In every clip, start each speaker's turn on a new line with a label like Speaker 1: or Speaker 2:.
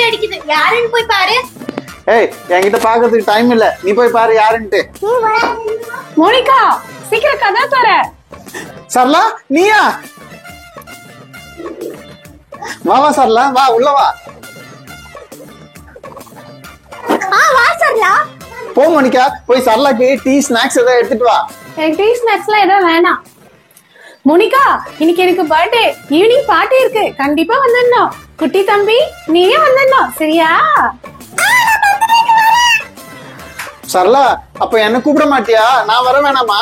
Speaker 1: Bell அடிக்குது. யாருன்னு போய் பாரு.
Speaker 2: ஏய், என்கிட்ட பாக்குறதுக்கு டைம் இல்ல, நீ போய் பாரு யாருன்ட்டு.
Speaker 3: மோனிகா, சீக்கிரம் கதா தர.
Speaker 2: சரளா, நீயா? வா வா சரளா, வா உள்ள வா.
Speaker 1: வா சரளா.
Speaker 2: போ மோனிகா, போய் சரளாக்கு டீ ஸ்நாக்ஸ் ஏதாவது எடுத்துட்டு வா.
Speaker 3: எனக்கு டீ ஸ்நாக்ஸ்லாம் எதுவும் வேணாம். மோனிகா, இன்னைக்கு எனக்கு பர்த்டே, ஈவினிங் பார்ட்டி இருக்கு, கண்டிப்பா வந்துடணும். குட்டி தம்பி, நீயே வந்துடணும், சரியா?
Speaker 2: சரளா, அப்ப என்ன கூப்பிட மாட்டியா? நான் வர வேணாமா?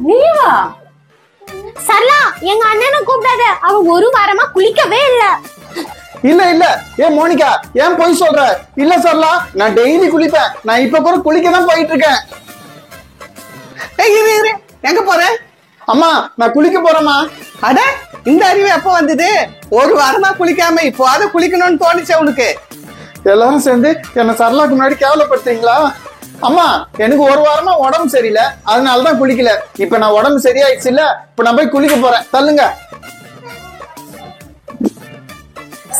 Speaker 3: நீ வா.
Speaker 1: சரளா, எங்க அண்ணனை கூப்பிடாத, அவன் ஒரு வாரமா குளிக்கவே இல்ல.
Speaker 2: இல்ல இல்ல, ஏன் மோனிகா, ஏன் போய் சொல்ற? இல்ல சரளா, நான் டெய்லி குளிப்பேன். நான் இப்ப கூட குளிக்க தான் போயிட்டு இருக்கேன்.
Speaker 4: எங்க போற?
Speaker 2: அம்மா, நான் குளிக்க போறேம்மா.
Speaker 4: அட, இந்த அறிவு எப்ப வந்தது? ஒரு வாரமா குளிக்காம இப்போ அதை குளிக்கணும்னு தோணுச்சு உனக்கு?
Speaker 2: எல்லாரும் சேர்ந்து என்ன சரளாக்கு முன்னாடி கேவலப்படுத்துறீங்களா? அம்மா, எனக்கு ஒரு வாரமா உடம்பு சரியில்லை, அதனாலதான் குளிக்கல. இப்ப நான் உடம்பு சரியாயிடுச்சு இல்ல, இப்ப நான் போய் குளிக்க போறேன். தள்ளுங்க.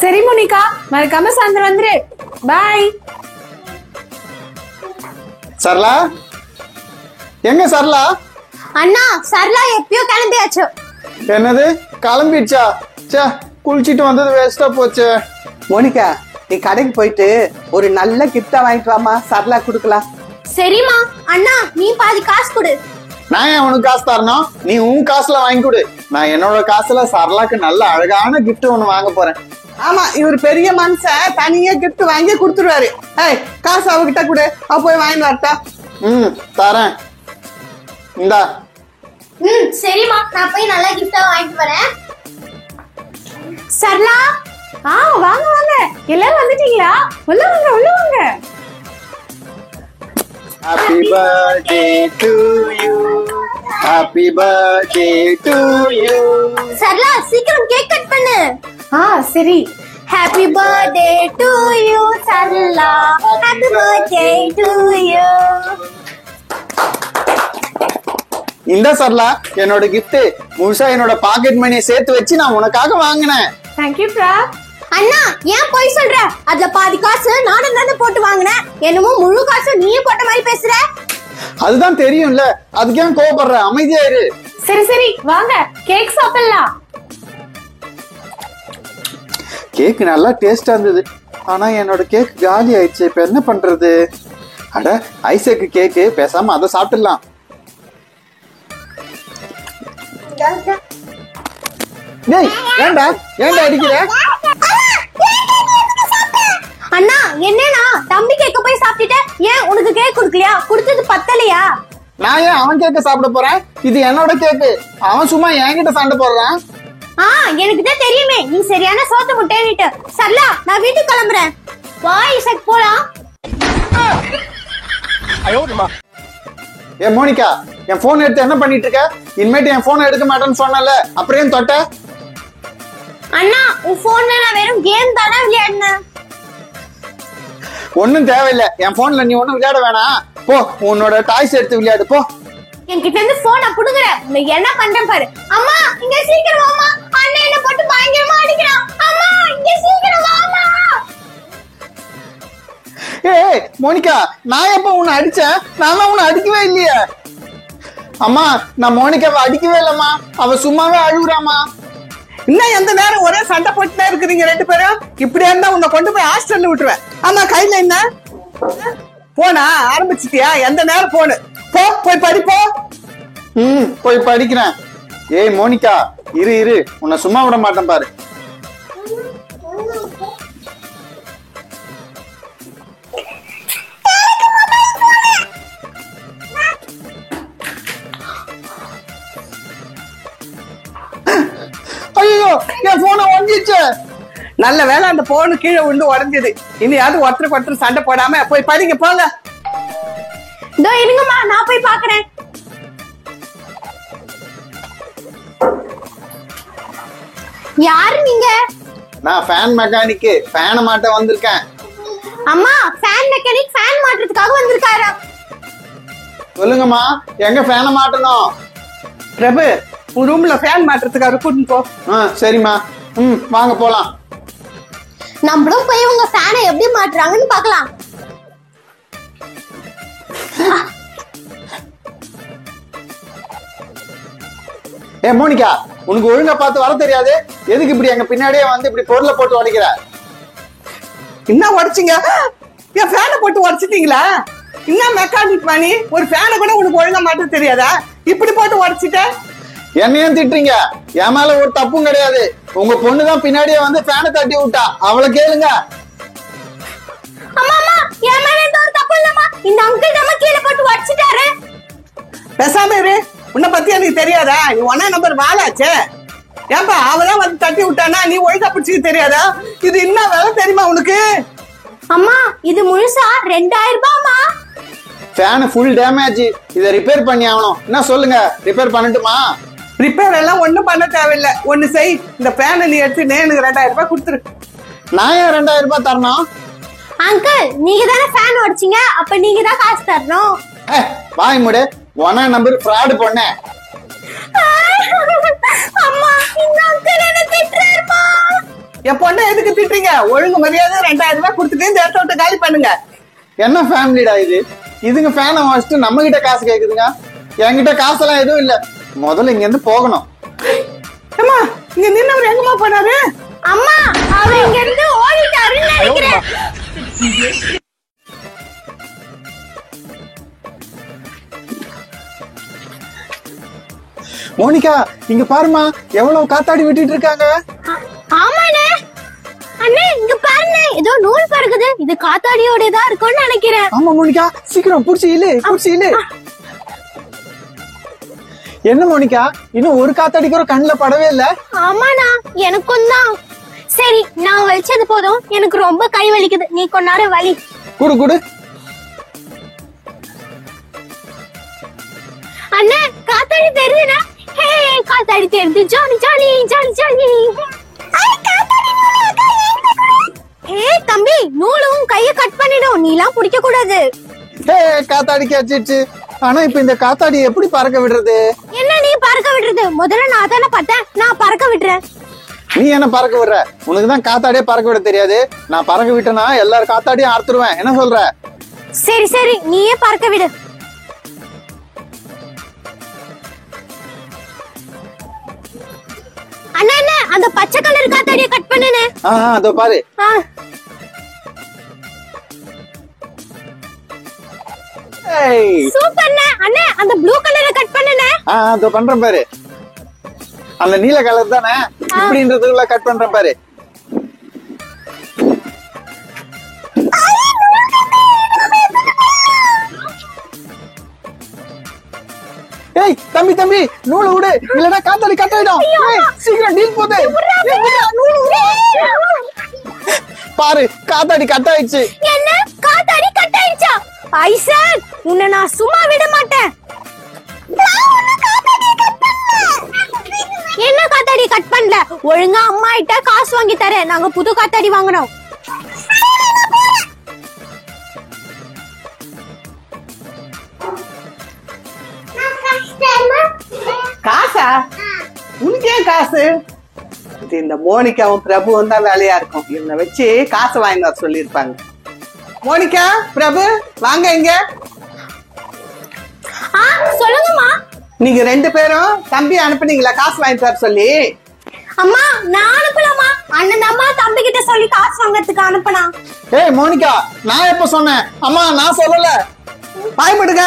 Speaker 3: சரி மோனிகா, மறக்காம சாயந்தரம் வந்துரு. பாய்.
Speaker 2: சரளா, எங்க சரளா?
Speaker 1: அண்ணா, சரளா எப்பயோ கிளம்பியாச்சு.
Speaker 2: என்னது கிளம்பிடுச்சா? சே, குளிச்சிட்டு வந்தது வேஸ்டா போச்சு.
Speaker 4: மோனிகா, நீ கடைக்கு போயிட்டு ஒரு நல்ல கிஃப்டா வாங்கிட்டு வாமா, சரளா குடுக்கலாம்.
Speaker 1: சரிம்மா. அண்ணா, நீ பாதி காசு கொடு.
Speaker 2: நான் ஏன் உனக்கு காசு தரணும்? நீ உன் காசுல வாங்கி கொடு. நான் என்னோட காசுல சரளாக்கு நல்ல அழகான கிஃப்ட் ஒண்ணு வாங்க போறேன்.
Speaker 4: ஆமா, இவர் பெரிய மனுஷன், தனியா கிஃப்ட் வாங்கி கொடுத்துருவாரு. ஏய், காசு அவகிட்ட கொடு, அவ போய் வாங்கிட்டு வரட்டா?
Speaker 2: தரேன். இந்தா.
Speaker 1: சரிம்மா, நான் போய் நல்லா கிஃப்டா வாங்கிட்டு வரேன். சரளா,
Speaker 3: வாங்க வாங்க, எல்லாரும் வந்துட்டீங்களா? உள்ள வாங்க, உள்ள வாங்க.
Speaker 2: Happy birthday to you. Happy birthday to you.
Speaker 1: Sarala, சீக்கிரம் கேக் கட் பண்ணு.
Speaker 3: சரி.
Speaker 1: Happy birthday to you, Sarala. Happy birthday to you.
Speaker 2: இந்த சரளா, என்னோட கிஃப்ட் முழுசா என்னோட பாக்கெட் மணியை சேர்த்து வச்சு நான் உனக்காக வாங்கினேன்.
Speaker 3: தேங்க்யூ பிரா.
Speaker 1: அண்ணா, ஏன் போய் சொல்ற? அதுல பாதி காசு நானும் தானே போட்டு வாங்கினேன். என்னமோ முழு காசு நீயே போட்ட மாதிரி பேசுற.
Speaker 2: அதுதான் தெரியும்ல, அதுக்கு ஏன் கோவப்படுற? அமைதியா இரு.
Speaker 3: சரி சரி, வாங்க கேக் சாப்பிடலாம்.
Speaker 2: கேக் நல்லா டேஸ்டா இருந்தது, ஆனா என்னோட கேக் காலி ஆயிடுச்சு. இப்ப என்ன பண்றது? அட, ஐசக்கு கேக்கு, பேசாம அதை சாப்பிட்டுடலாம். டேய், ஏன்டா அடிக்கிற?
Speaker 1: அண்ணா, என்னன்னா தம்பி கேக்க போய் சாப்பிட்டுட்ட, ஏன் உனக்கு கேக் குடுக்கலையா? குடுத்தது பத்தலையா?
Speaker 2: நான் ஏன் அவன் கேக்க சாப்பிட போறேன்? இது என்னோட கேக்கு. அவன் சும்மா என்கிட்ட சண்டை போடுறான்.
Speaker 1: எனக்கு தான் தெரியுமே, நீ சரியான சோத்து முட்டைன்னுட்டு. சரளா, நான் வீட்டுக்கு கிளம்புறேன். வா இசக், போலாம்.
Speaker 2: ஏ மோனிகா, என் போன் எடுத்து என்ன பண்ணிட்டு இருக்க? இனிமேட்டு என் போன் எடுக்க மாட்டேன்னு சொன்னல, அப்புறம் தொட்ட?
Speaker 1: அண்ணா, உன் போன்ல நான் வெறும் கேம் தானே விளையாடினேன்.
Speaker 2: ஒன்னும் தேவையில்லை, என் போன்ல நீ ஒண்ணும் விளையாட வேணாம். போ, உன்னோட டாய்ஸ் எடுத்து விளையாடு போ.
Speaker 1: என்கிட்ட இருந்து போனை புடுங்குற, உனக்கு என்ன பண்றேன் பாரு. அம்மா, இங்க சீக்கிரம் வாமா, அண்ணன் என்ன போட்டு பயங்கரமா அடிக்கிறான். அம்மா, இங்க சீக்கிரம் வாமா.
Speaker 2: ஏய் மோனிகா, நான் எப்ப உன்னை அடிச்சேன்? நான் உன்னை அடிக்கவே இல்லையே. அம்மா, நான் மோனிகாவை அடிக்கவே இல்லம்மா, அவ சும்மாவே அழுகுறாமா.
Speaker 4: இன்னும் எந்த நேரம் ஒரே சண்டை போட்டுதான் இருக்கிறீங்க ரெண்டு பேரும்? இப்படியா இருந்தா உன்னை கொண்டு போய் ஹாஸ்டல்ல விட்டுருவேன். ஆமா, கையில என்ன போனா ஆரம்பிச்சிட்டியா? எந்த நேரம் போனு, போ போய் படிப்போ.
Speaker 2: போய் படிக்கிறேன். ஏய் மோனிகா, இரு, உன்னை சும்மா விட மாட்டேன் பாரு. ஐயோ, என் போனை ஒஞ்சிச்சு.
Speaker 4: நல்ல வேலை, அந்த போனு கீழே விழுந்து உடஞ்சது. இனியாவது ஒருத்தருக்கு ஒருத்தர் சண்டை போடாம போய் படிங்க, போங்க.
Speaker 1: இதோ இருங்கம்மா, நான் போய் பாக்குறேன். யாரு நீங்க?
Speaker 2: நான் ஃபேன் மெக்கானிக், ஃபேனை மாட்ட வந்திருக்கேன்.
Speaker 1: அம்மா, ஃபேன் மெக்கானிக் ஃபேன் மாட்டுறதுக்காக வந்திருக்காரா?
Speaker 2: சொல்லுங்கம்மா, எங்க ஃபேனை மாட்டணும்?
Speaker 4: பிரபு, உன் ரூம்ல ஃபேன் மாட்டுறதுக்காக கூட்டிட்டு போ.
Speaker 2: சரிம்மா. வாங்க போலாம்.
Speaker 1: நம்மளும் போய் உங்க ஃபேனை எப்படி மாட்டுறாங்கன்னு பார்க்கலாம்.
Speaker 2: ஏ மோனிகா, உனக்கு ஒழுங்கா பார்த்து வர தெரியாது, எதுக்கு இப்படி எங்க பின்னாடியே வந்து இப்படி பொருளை போட்டு உடைக்கிற?
Speaker 4: என்ன உடைச்சிங்க? என் ஃபேனை போட்டு உடைச்சிட்டீங்களா? என்ன மெக்கானிக் மணி, ஒரு ஃபேனை கூட உனக்கு ஒழுங்கா மாட்ட தெரியாதா? இப்படி போட்டு உடைச்சிட்ட.
Speaker 2: என்னையும் திட்டுறீங்க? என் மேல ஒரு தப்பும் கிடையாது. உங்க பொண்ணுதான் பின்னாடியே வந்து ஃபேனை தட்டி விட்டா, அவளை கேளுங்க.
Speaker 1: அம்மா அம்மா, என் மேல எந்த ஒரு தப்பு இல்லம்மா. இந்த அங்கிள் நம்ம கீழே போட்டு உடைச்சிட்டாரு.
Speaker 4: பேசாம இரு. உன்னை பத்தி எனக்கு தெரியாதா? நீ 1 நம்பர் வாழாச்சே. ஏன்பா அவதான் வந்து தட்டி விட்டானா? நீ ஒழுங்கா பிடிச்சிக்க தெரியாதா? இது என்ன வேலை தெரியுமா உனக்கு?
Speaker 1: அம்மா, இது முழுசா 2000 ரூபாய்மா.
Speaker 2: ஃபேன் ஃபுல் டேமேஜ், இதை ரிப்பேர் பண்ணி ஆகணும். என்ன சொல்லுங்க, ரிப்பேர் பண்ணட்டுமா?
Speaker 4: ரிப்பேர் எல்லாம் ஒண்ணும் பண்ண தேவையில்லை. ஒண்ணு செய், இந்த ஃபேனை நீ எடுத்து எனக்கு 2000 ரூபாய் கொடுத்துரு.
Speaker 2: நான் ஏன் 2000 ரூபாய் தரணும்?
Speaker 1: அங்கிள், நீங்க தானே ஃபேன் உடைச்சீங்க, அப்ப நீங்க தான் காசு தரணும்.
Speaker 2: வாய் மூடு. 1 நம்பர் ஃப்ராட் பொண்ணே.
Speaker 1: அம்மா, இந்த அங்கிள் என்ன திட்டுறாருமா.
Speaker 4: என் பொண்ணை எதுக்கு திட்டுறீங்க? ஒழுங்கு மரியாதை 2000 ரூபாய் கொடுத்துட்டு இந்த இடத்த விட்டு காலி பண்ணுங்க.
Speaker 2: என்ன ஃபேமிலிடா இது? இதுங்க ஃபேனை வாங்கிட்டு நம்ம கிட்ட காசு கேக்குதுங்க. என்கிட்ட காசெல்லாம் எதுவும் இல்ல. முதல்ல இங்க இருந்து போகணும்.
Speaker 4: அம்மா, இங்க நின்னவர் எங்கம்மா போனாரு?
Speaker 1: அம்மா, அவர் இங்க இருந்து ஓடிட்டாருன்னு நினைக்கிறேன்.
Speaker 2: மோனிகா, இங்க பாருமா, எவ்வளவு காத்தாடி வெட்டிட்டு இருக்காங்க.
Speaker 1: ஆமாண்ணே. அண்ணே, இங்க பாருங்க, ஏதோ நூல் பறக்குது. இது காத்தாடியோடதான் இருக்கும்னு நினைக்கிறேன்.
Speaker 2: ஆமா மோனிகா, சீக்கிரம் புடிச்சு இழு, புடிச்சு இழு. என்ன மோனிகா, இன்னும் ஒரு காத்தாடி கூட கண்ணுல படவே இல்ல.
Speaker 1: ஆமாண்ணா, எனக்கும் தான். சரி, நான் வலிச்சது போதும். எனக்கு ரொம்ப கை வலிக்குது. நீ கொஞ்ச நேரம் வலி.
Speaker 2: குடு குடு.
Speaker 1: அண்ணே, காத்தாடி தெரியுதுண்ணா. ஹே, காத்தாடி தெரியுது. Jolly jolly jolly jolly. ஏய் தம்பி, நூலும் கைய கட் பண்ணிடும். நீலாம் பிடிக்க கூடாது.
Speaker 2: காத்தாடி கேச்சிடுச்சு. ஆனா இப்ப இந்த காத்தாடி எப்படி பறக்க விடுறது?
Speaker 1: என்ன நீ பறக்க விடுறது? முதல்ல நான் தானே பார்த்தேன். நான் பறக்க விடுறேன்.
Speaker 2: நீ என்ன பறக்க விடுற? உனக்குதான் காத்தாடியே பறக்க விட தெரியாது. நான் பறக்க விட்டேன்னா எல்லாரும் காத்தாடியும் அறுத்துருவேன். என்ன சொல்ற?
Speaker 1: சரி சரி, நீயே பறக்க விடு. அண்ணா அண்ணா, அந்த பச்சை கலர் காத்தாடியை கட் பண்ணுனே.
Speaker 2: அதோ பாரு.
Speaker 1: சூப்பர்ண்ணே. அண்ணா, அந்த ப்ளூ கலரை கட் பண்ணுனே.
Speaker 2: அதோ பண்றேன் பாரு. அந்த நீல கலர் தானே, இப்படின்றதுக்குள்ள கட் பண்றேன் பாரு. ஏய் தம்பி தம்பி, நூலை விடு, இல்லனா காத்தாடி கட் ஆயிடும். சீக்கிரம் டீல் போடு. பாரு, காத்தாடி கட் ஆயிடுச்சு.
Speaker 1: என்ன, காத்தாடி கட் ஆயிடுச்சா? ஐசக், உன்னை நான் சும்மா விட மாட்டேன். என்ன காத்தாடி கட் பண்ணல? ஒழுங்கா அம்மா கிட்ட காசு வாங்கி தரேன். நாங்க புது காத்தாடி வாங்கணும்.
Speaker 4: காசா? உனக்கு ஏன் காசு? இது இந்த மோனிகாவும் பிரபுவும் தான் வேலையா இருக்கும். இவனை வச்சு காசு வாங்கி வர சொல்லியிருப்பாங்க. மோனிகா, பிரபு, வாங்க இங்க.
Speaker 1: சொல்லுங்கம்மா.
Speaker 4: நீங்க 2 பேரும் தம்பி அனுப்புனீங்களா காசு வாங்கி தர சொல்லி?
Speaker 1: அம்மா, நான் அனுப்பலாமா? அண்ணன் அம்மா தம்பி கிட்ட சொல்லி காசு வாங்கறதுக்கு அனுப்புனா.
Speaker 2: ஏய் மோனிகா, நான் எப்ப சொன்னேன்? அம்மா நான் சொல்லல.
Speaker 4: பயப்படுங்க.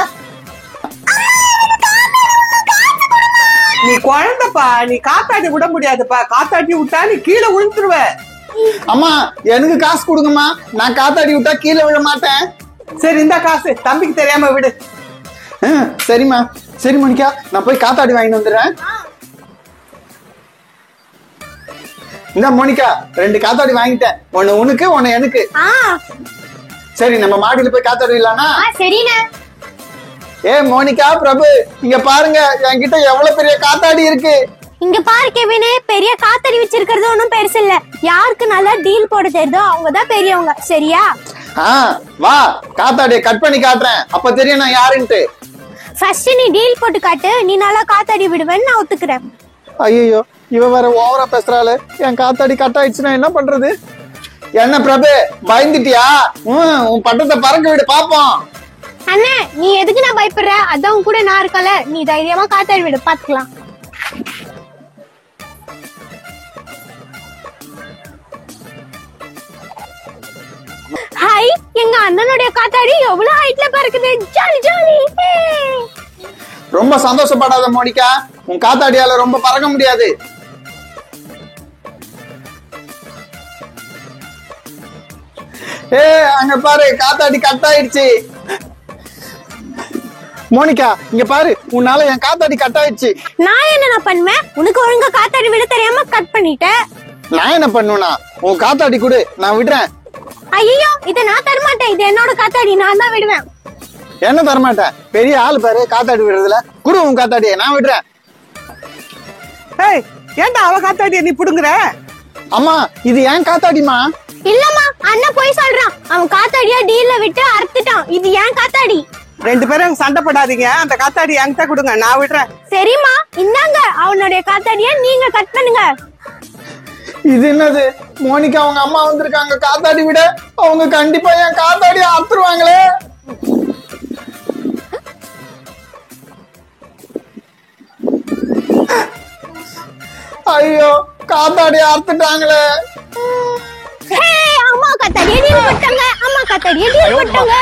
Speaker 4: நீ குழந்தைப்பா, நீ காத்தாட்டி விட முடியாதுப்பா. காத்தாட்டி விட்டா நீ கீழே விழுந்துருவ.
Speaker 2: அம்மா எனக்கு காசு கொடுங்கம்மா, நான் காத்தாடி விட்டா கீழே விழ மாட்டேன்.
Speaker 4: சரி, இந்த காசு தம்பிக்கு தெரியாம விடு.
Speaker 2: சரிம்மா. சரி மோனிகா, நான் போய் காத்தாடி வாங்கிட்டு வந்துடுறேன். இந்த மோனிகா, 2 காத்தாடி வாங்கிட்டேன். ஒண்ணு உனக்கு, ஒண்ணு எனக்கு. சரி, நம்ம மாடியில போய் காத்தாடி இல்லானா?
Speaker 1: சரிண்ணே.
Speaker 2: மோனிகா, பிரபு, இங்க பாருங்க, என்கிட்ட எவ்வளவு பெரிய காத்தாடி இருக்கு.
Speaker 1: இங்க பாரு கெவினே, பெரிய காத்தாடி வச்சிருக்கிறது ஒண்ணும் பெருசு இல்ல. யாருக்கு நல்லா டீல் போட தெரியுதோ அவங்கதான் பெரியவங்க, சரியா?
Speaker 2: வா, காத்தாடியை கட் பண்ணி காட்டுறேன், அப்ப தெரியும் நான் யாருன்ட்டு.
Speaker 1: ஃபர்ஸ்ட் நீ டீல் போட்டு காட்டு. நீ நல்லா காத்தாடி விடுவேன்னு நான் ஒத்துக்கிறேன்.
Speaker 2: ஐயோ, இவ வேற ஓவரா பேசுறாளு. என் காத்தாடி கட் ஆயிடுச்சுன்னா என்ன பண்றது? என்ன பிரபு பயந்துட்டியா? உன் பட்டத்தை பறக்க விடு பாப்போம்.
Speaker 1: அண்ணே நீ எதுக்கு நான் பயப்படுற? அதான் கூட நான் இருக்கல, நீ தைரியமா காத்தாடி விடு, பாத்துக்கலாம். ஹாய், எங்க அண்ணனுடைய காத்தாடி எவ்வளவு ஹைட்ல பறக்குது. Jolly jolly.
Speaker 2: ரொம்ப சந்தோஷப்படாத மோனிகா, உன் காத்தாடியால ரொம்ப பறக்க முடியாது. அங்க பாரு, காத்தாடி கட் ஆயிடுச்சு. மோனிகா இங்க பாரு, உன்னால என் காத்தாடி கட் ஆயிடுச்சு.
Speaker 1: நான் என்ன பண்ணுவேன்? உனக்கு ஒழுங்கா காத்தாடி விட தெரியாம கட் பண்ணிட்ட.
Speaker 2: நான் என்ன பண்ணுவேனா? உன் காத்தாடி கொடு, நான் விடுறேன்.
Speaker 1: ஐயோ, இத நான் தரமாட்டேன், இது என்னோட காத்தாடி, நான் தான் விடுவேன்.
Speaker 2: என்ன தரமாட்டேன்? பெரிய ஆள் பாரு காத்தாடி விடுறதுல. குடு உன் காத்தாடியை, நான் விடுறேன்.
Speaker 4: ஏய், ஏன்டா அவ காத்தாடிய நீ புடுங்குற?
Speaker 2: அம்மா இது ஏன் காத்தாடிமா?
Speaker 1: இல்லம்மா, அண்ணன் போய் சொல்றான். அவன் காத்தாடியா டீல்ல விட்டு அறுத்துட்டான். இது ஏன் காத்தாடி.
Speaker 4: ரெண்டு பேரும் சண்டை போடாதீங்க, அந்த காத்தாடி என்கிட்ட கொடுங்க, நான் விடுறேன்.
Speaker 1: சரிம்மா, இந்தாங்க அவனுடைய காத்தாடிய நீங்க கட் பண்ணுங்க.
Speaker 2: இது என்னது? மோனிகா அவங்க அம்மா வந்திருக்காங்க காத்தாடி விட. அவங்க கண்டிப்பா என் காத்தாடி அறுத்துருவாங்களே. ஐயோ, காத்தாடி அறுத்துட்டாங்களே.
Speaker 1: அம்மா காத்தாடிய டீல் போட்டாங்க. அம்மா காத்தாடிய டீல் போட்டாங்க.